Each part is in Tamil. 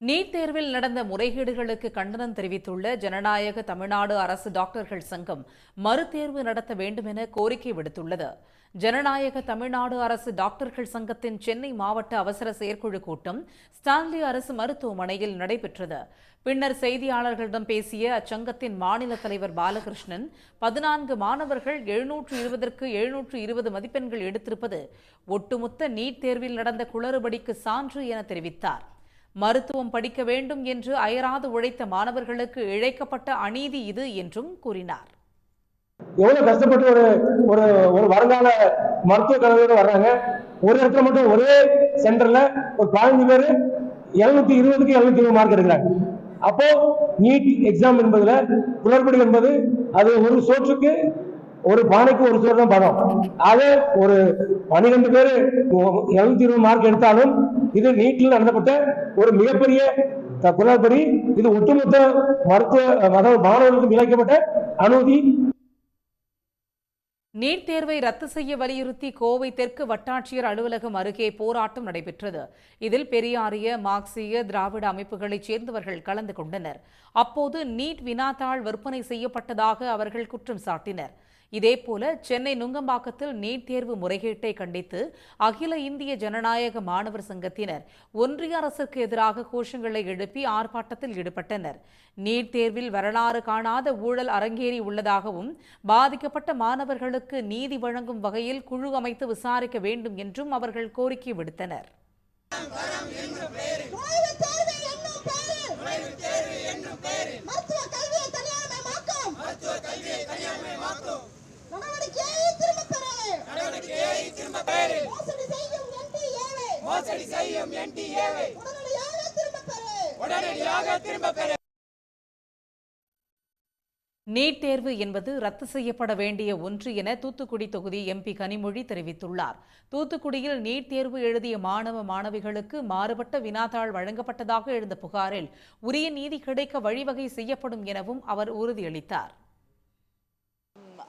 நீட் தேர்வில் நடந்த முறைகேடுகளுக்கு கண்டனம் தெரிவித்துள்ள ஜனநாயக தமிழ்நாடு அரசு டாக்டர்கள் சங்கம் மறுதேர்வு நடத்த வேண்டும் என கோரிக்கை விடுத்துள்ளது. ஜனநாயக தமிழ்நாடு அரசு டாக்டர்கள் சங்கத்தின் சென்னை மாவட்ட அவசர செயற்குழு கூட்டம் ஸ்டான்லி அரசு மருத்துவமனையில் நடைபெற்றது. பின்னர் செய்தியாளர்களிடம் பேசிய அச்சங்கத்தின் மாநில தலைவர் பாலகிருஷ்ணன், 14 மாணவர்கள் 720க்கு 720 மதிப்பெண்கள் எடுத்திருப்பது ஒட்டுமொத்த நீட் தேர்வில் நடந்த குளறுபடிக்கு சான்று என தெரிவித்தார். மருத்துவம் படிக்க வேண்டும் என்று அயராது உழைத்த மாணவர்களுக்கு இழைக்கப்பட்ட அநீதி இது என்றும் கூறினார். எவ்வளவு கஷ்டப்பட்டு ஒரு ஒரு வருங்கால மருத்துவ கல்வியோட வர்றாங்க. ஒரு இடத்துல மட்டும் ஒரே சென்டர்ல ஒரு 15 பேர் 720க்கு 720 மார்க் எடுக்கிறாங்க. அப்போ நீட் எக்ஸாம் என்பதுல குளறுபடி என்பது அது ஒரு சோற்றுக்கு ஒரு பானைக்கு ஒரு சோறு தான் படம். ஆக ஒரு 12 பேர் 720 மார்க் எடுத்தாலும் இது நீட்டில் நடத்தப்பட்ட ஒரு மிகப்பெரிய குளறுபடி. இது ஒட்டுமொத்த மருத்துவ மாணவர்களுக்கு இழைக்கப்பட்ட அநீதி. நீட் தேர்வை ரத்து செய்ய வலியுறுத்தி கோவை தெற்கு வட்டாட்சியர் அலுவலகம் அருகே போராட்டம் நடைபெற்றது. இதில் பெரியாரிய, மார்க்சிய, திராவிட அமைப்புகளைச் சேர்ந்தவர்கள் கலந்து கொண்டனர். அப்போது நீட் வினாத்தாள் விற்பனை செய்யப்பட்டதாக அவர்கள் குற்றம் சாட்டினர். இதேபோல சென்னை நுங்கம்பாக்கத்தில் நீட் தேர்வு முறைகேட்டை கண்டித்து அகில இந்திய ஜனநாயக மாணவர் சங்கத்தினர் ஒன்றிய அரசுக்கு எதிராக கோஷங்களை எழுப்பி ஆர்ப்பாட்டத்தில் ஈடுபட்டனர். நீட் தேர்வில் வரலாறு காணாத ஊழல் அரங்கேறி உள்ளதாகவும் பாதிக்கப்பட்ட மாணவர்களுக்கு நீதி வழங்கும் வகையில் குழு அமைத்து விசாரிக்க வேண்டும் என்றும் அவர்கள் கோரிக்கை விடுத்தனர். நீட் தேர்வு என்பது ரத்து செய்யப்பட வேண்டிய ஒன்று என தூத்துக்குடி தொகுதி எம்பி கனிமொழி தெரிவித்துள்ளார். தூத்துக்குடியில் நீட் தேர்வு எழுதிய மாணவ மாணவிகளுக்கு மாறுபட்ட வினாத்தாள் வழங்கப்பட்டதாக எழுந்த புகாரில் உரிய நீதி கிடைக்க வழிவகை செய்யப்படும் எனவும் அவர் உறுதியளித்தார்.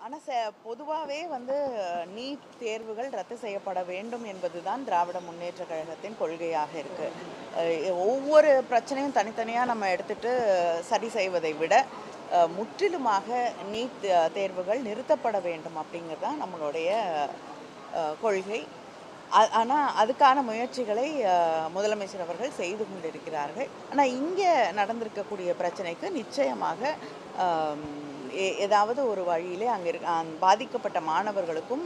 ஆனால் பொதுவாகவே நீட் தேர்வுகள் ரத்து செய்யப்பட வேண்டும் என்பதுதான் திராவிட முன்னேற்ற கழகத்தின் கொள்கையாக இருக்கு. ஒவ்வொரு பிரச்சனையும் தனித்தனியாக நம்ம எடுத்துட்டு சரி செய்வதை விட முற்றிலுமாக நீட் தேர்வுகள் நிறுத்தப்பட வேண்டும் அப்படிங்கிறது தான் நம்மளுடைய கொள்கை. ஆனால் அதுக்கான முயற்சிகளை முதலமைச்சர் அவர்கள் செய்து கொண்டிருக்கிறார்கள். ஆனால் இங்கே நடந்திருக்கக்கூடிய பிரச்சனைக்கு நிச்சயமாக ஏதாவது ஒரு வழியிலே அங்கே பாதிக்கப்பட்ட மாணவர்களுக்கும்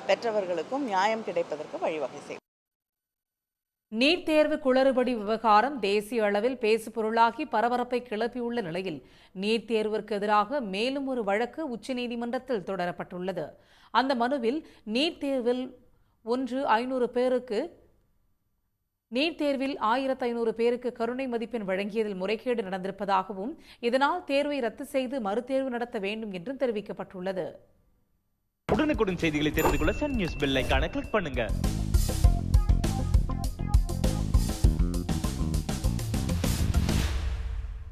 பெற்றவர்களுக்கும் நியாயம் கிடைப்பதற்கு வழிவகை செய்யும். நீட் தேர்வு குளறுபடி விவகாரம் தேசிய அளவில் பேசுபொருளாகி பரபரப்பை கிளப்பியுள்ள நிலையில் நீட் தேர்விற்கு எதிராக மேலும் ஒரு வழக்கு உச்சநீதிமன்றத்தில் தொடரப்பட்டுள்ளது. அந்த மனுவில் நீட் தேர்வில் 1500 பேருக்கு கருணை மதிப்பெண் வழங்கியதில் முறைகேடு நடந்திருப்பதாகவும் இதனால் தேர்வை ரத்து செய்து மறுதேர்வு நடத்த வேண்டும் என்றும் தெரிவிக்கப்பட்டுள்ளது. உடனுக்குடன் செய்திகளை தெரிந்து கொள்ள சன் நியூஸ் பெல் ஐகானை கிளிக் பண்ணுங்க.